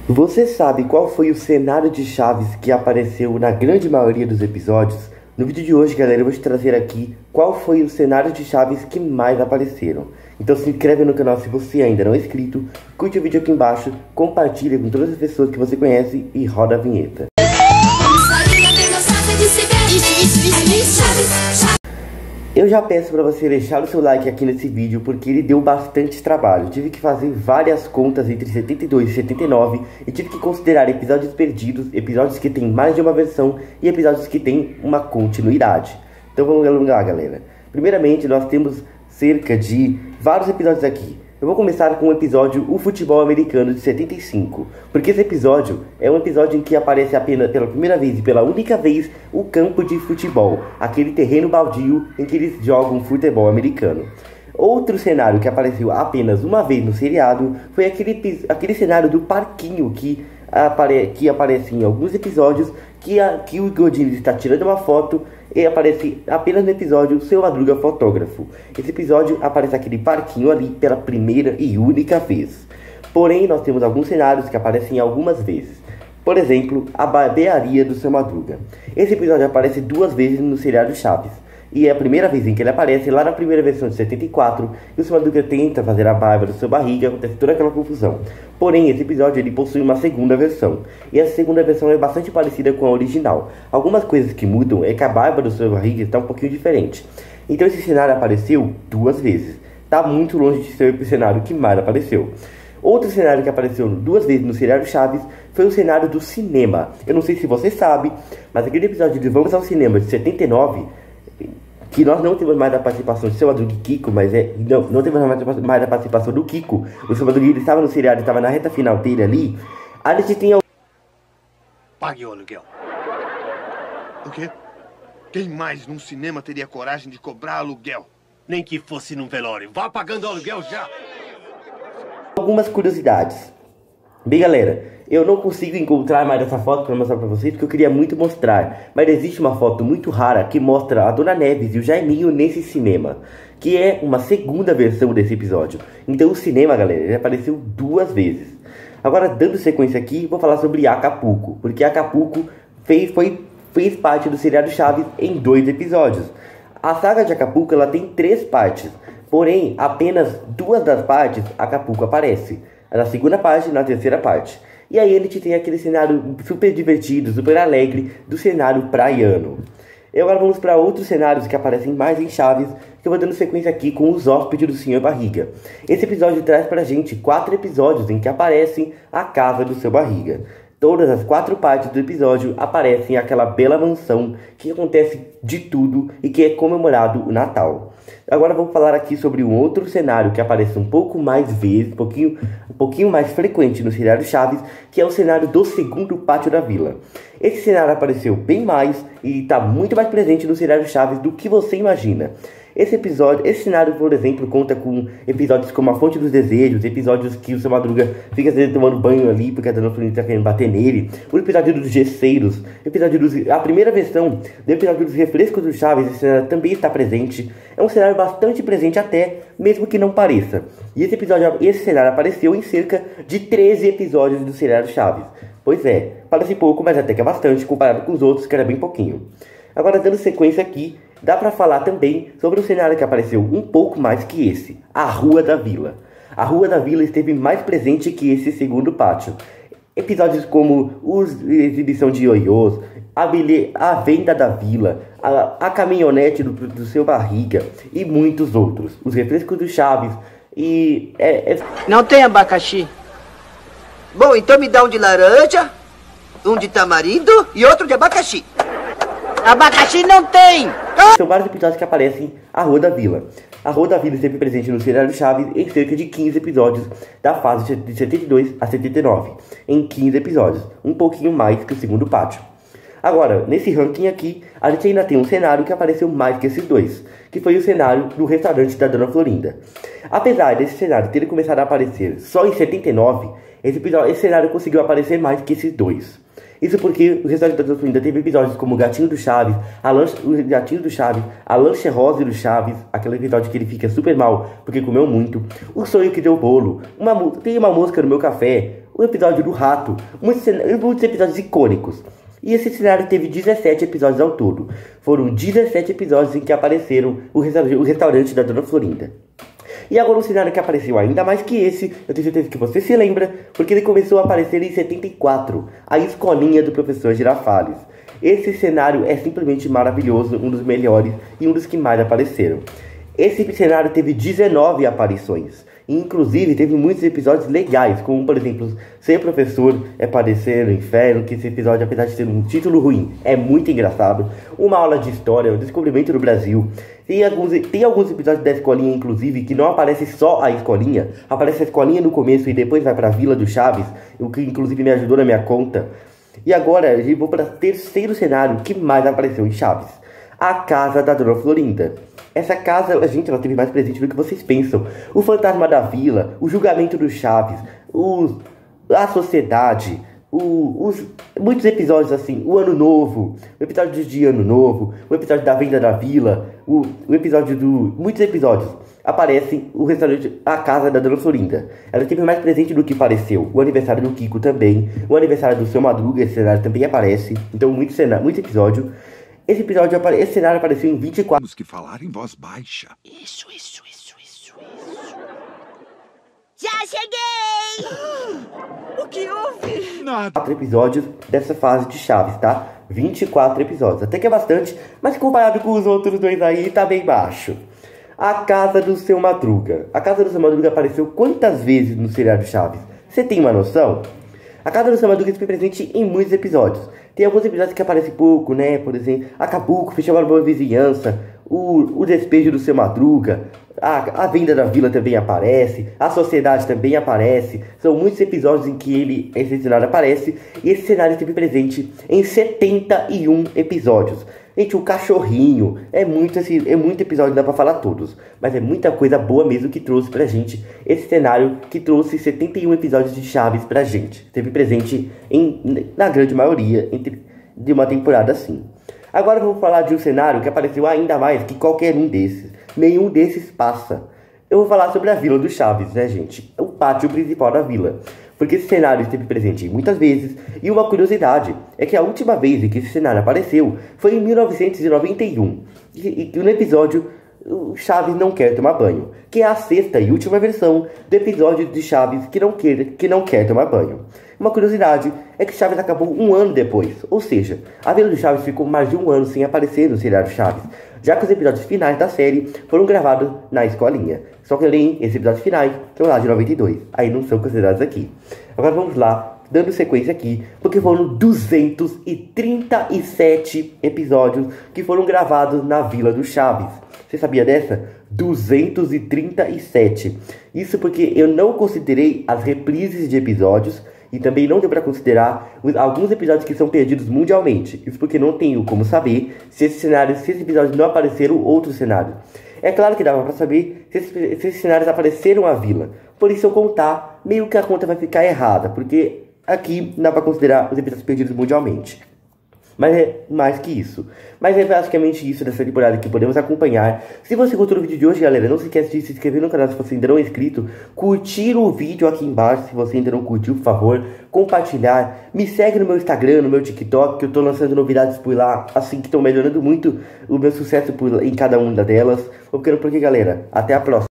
Você sabe qual foi o cenário de Chaves que apareceu na grande maioria dos episódios? No vídeo de hoje, galera, eu vou te trazer aqui qual foi o cenário de Chaves que mais apareceram. Então se inscreve no canal se você ainda não é inscrito, curte o vídeo aqui embaixo, compartilha com todas as pessoas que você conhece e roda a vinheta. Eu já peço para você deixar o seu like aqui nesse vídeo porque ele deu bastante trabalho. Tive que fazer várias contas entre 72 e 79 e tive que considerar episódios perdidos, episódios que tem mais de uma versão e episódios que tem uma continuidade. Então vamos lá, galera. Primeiramente, nós temos cerca de vários episódios aqui. Eu vou começar com o episódio O Futebol Americano de 75, porque esse episódio é um episódio em que aparece apenas pela primeira vez e pela única vez o campo de futebol, aquele terreno baldio em que eles jogam futebol americano. Outro cenário que apareceu apenas uma vez no seriado foi aquele cenário do parquinho que aparece em alguns episódios, que o Godinez está tirando uma foto e aparece apenas no episódio Seu Madruga Fotógrafo. Esse episódio aparece aquele parquinho ali pela primeira e única vez. Porém, nós temos alguns cenários que aparecem algumas vezes. Por exemplo, a barbearia do Seu Madruga. Esse episódio aparece duas vezes no seriado Chaves. E é a primeira vez em que ele aparece lá na primeira versão de 74, e o Seu Madruga tenta fazer a barba do seu barriga, acontece toda aquela confusão. Porém, esse episódio ele possui uma segunda versão, e essa segunda versão é bastante parecida com a original. Algumas coisas que mudam é que a barba do seu barriga está um pouquinho diferente. Então esse cenário apareceu duas vezes. Está muito longe de ser o cenário que mais apareceu. Outro cenário que apareceu duas vezes no seriado Chaves foi o cenário do cinema. Eu não sei se você sabe, mas aquele episódio de Vamos ao Cinema de 79... que nós não temos mais a participação de Seu Madruga e Kiko, mas não temos mais a participação do Kiko. O Seu Madruga, ele estava no seriado, estava na reta final dele ali. A gente tem... Pague o aluguel. O quê? Quem mais num cinema teria coragem de cobrar aluguel? Nem que fosse num velório. Vá pagando o aluguel já! Algumas curiosidades. Bem, galera, eu não consigo encontrar mais essa foto para mostrar para vocês, porque eu queria muito mostrar. Mas existe uma foto muito rara que mostra a Dona Neves e o Jaiminho nesse cinema, que é uma segunda versão desse episódio. Então o cinema, galera, ele apareceu duas vezes. Agora, dando sequência aqui, vou falar sobre Acapulco, porque Acapulco fez parte do seriado Chaves em 2 episódios. A saga de Acapulco ela tem 3 partes, porém apenas 2 das partes Acapulco aparece. Na segunda parte e na terceira parte. E aí a gente tem aquele cenário super divertido, super alegre do cenário praiano. E agora vamos para outros cenários que aparecem mais em Chaves, que eu vou dando sequência aqui com Os Hóspedes do Sr. Barriga. Esse episódio traz pra gente 4 episódios em que aparecem a casa do Seu Barriga. Todas as 4 partes do episódio aparecem aquela bela mansão que acontece de tudo e que é comemorado o Natal. Agora vamos falar aqui sobre um outro cenário que aparece um pouco mais vezes, um pouquinho mais frequente no seriado Chaves, que é o cenário do segundo pátio da vila. Esse cenário apareceu bem mais e está muito mais presente no seriado Chaves do que você imagina. Esse cenário, por exemplo, conta com episódios como A Fonte dos Desejos, episódios que o Seu Madruga fica tomando banho ali porque a Dona Florinda está querendo bater nele, o episódio dos Gesseiros, a primeira versão do episódio dos Refrescos do Chaves, esse cenário também está presente. É um cenário bastante presente até, mesmo que não pareça. E esse cenário apareceu em cerca de 13 episódios do seriado Chaves. Pois é, parece pouco, mas até que é bastante comparado com os outros, que era bem pouquinho. Agora, dando sequência aqui, dá pra falar também sobre um cenário que apareceu um pouco mais que esse, a Rua da Vila. A Rua da Vila esteve mais presente que esse segundo pátio. Episódios como a exibição de ioiôs, a venda da vila, a caminhonete do Seu Barriga e muitos outros. Os refrescos do Chaves e... Não tem abacaxi? Bom, então me dá um de laranja, um de tamarindo e outro de abacaxi. Abacaxi não tem! São vários episódios que aparecem a Rua da Vila. A Rua da Vila esteve presente no seriado Chaves em cerca de 15 episódios da fase de 72 a 79. Em 15 episódios, um pouquinho mais que o segundo pátio. Agora, nesse ranking aqui, a gente ainda tem um cenário que apareceu mais que esses dois, que foi o cenário do restaurante da Dona Florinda. Apesar desse cenário ter começado a aparecer só em 79, esse cenário conseguiu aparecer mais que esses dois. Isso porque o restaurante da Dona Florinda teve episódios como o Gatinho do Chaves, o Gatinho do Chaves, a Lanche Rose do Chaves, aquele episódio que ele fica super mal porque comeu muito, o Sonho que Deu Bolo, tem uma mosca no meu café, o episódio do rato, muitos episódios icônicos. E esse cenário teve 17 episódios ao todo. Foram 17 episódios em que apareceram o restaurante da Dona Florinda. E agora um cenário que apareceu ainda mais que esse, eu tenho certeza que você se lembra, porque ele começou a aparecer em 74, a escolinha do professor Girafales. Esse cenário é simplesmente maravilhoso, um dos melhores e um dos que mais apareceram. Esse cenário teve 19 aparições. E, inclusive, teve muitos episódios legais, como, por exemplo, Ser Professor é Padecer no Inferno, que esse episódio, apesar de ter um título ruim, é muito engraçado. Uma aula de história, o descobrimento do Brasil. Tem alguns episódios da escolinha, inclusive, que não aparece só a escolinha. Aparece a escolinha no começo e depois vai pra Vila do Chaves, o que, inclusive, me ajudou na minha conta. E agora, eu vou para o terceiro cenário que mais apareceu em Chaves. A Casa da Dona Florinda. Essa casa, gente, ela teve mais presente do que vocês pensam. O Fantasma da Vila, o Julgamento do Chaves, a Sociedade, muitos episódios assim, o Ano Novo, o episódio de Ano Novo, o episódio da Venda da Vila, muitos episódios. Aparecem o restaurante, a Casa da Dona Florinda. Ela teve mais presente do que pareceu. O aniversário do Kiko também. O aniversário do Seu Madruga, esse cenário também aparece. Então, muito episódio. Esse cenário apareceu em 24... Temos que falar em voz baixa. Isso. Já cheguei! O que houve? Nada. 4 episódios dessa fase de Chaves, tá? 24 episódios. Até que é bastante, mas comparado com os outros dois aí, tá bem baixo. A Casa do Seu Madruga. A Casa do Seu Madruga apareceu quantas vezes no seriado Chaves? Você tem uma noção? A Casa do Seu Madruga foi presente em muitos episódios. Tem alguns episódios que aparecem pouco, né? Por exemplo, Acapulco, Festival da Boa Vizinhança, o Despejo do Seu Madruga, a Venda da Vila também aparece, a Sociedade também aparece. São muitos episódios em que esse cenário aparece. E esse cenário esteve presente em 71 episódios. Gente, o Cachorrinho, é muito episódio, dá pra falar todos. Mas é muita coisa boa mesmo que trouxe pra gente esse cenário, que trouxe 71 episódios de Chaves pra gente. Esteve presente na grande maioria de uma temporada assim. Agora vamos falar de um cenário que apareceu ainda mais que qualquer um desses. Nenhum desses passa. Eu vou falar sobre a Vila do Chaves, né, gente? O pátio principal da vila. Porque esse cenário esteve presente muitas vezes. E uma curiosidade é que a última vez em que esse cenário apareceu foi em 1991. E no episódio o Chaves não quer tomar banho, que é a sexta e última versão do episódio de Chaves que não quer tomar banho. Uma curiosidade é que Chaves acabou um ano depois, ou seja, a Vila do Chaves ficou mais de um ano sem aparecer no seriado Chaves, já que os episódios finais da série foram gravados na escolinha. Só que além esses episódios finais são lá de 92, aí não são considerados aqui. Agora vamos lá, dando sequência aqui, porque foram 237 episódios que foram gravados na Vila do Chaves. Você sabia dessa? 237. Isso porque eu não considerei as reprises de episódios e também não deu para considerar alguns episódios que são perdidos mundialmente. Isso porque não tenho como saber se esses episódios não apareceram outros cenários. É claro que dava para saber se esses cenários apareceram à vila. Por isso, eu contar, meio que a conta vai ficar errada, porque aqui dá para considerar os episódios perdidos mundialmente. Mas é mais que isso. Mas é basicamente isso dessa temporada que podemos acompanhar. Se você gostou do vídeo de hoje, galera, não se esqueça de se inscrever no canal se você ainda não é inscrito. Curtir o vídeo aqui embaixo se você ainda não curtiu, por favor. Compartilhar. Me segue no meu Instagram, no meu TikTok, que eu tô lançando novidades por lá. Assim que estão melhorando muito o meu sucesso em cada uma delas. Vou ficando por aqui, galera. Até a próxima.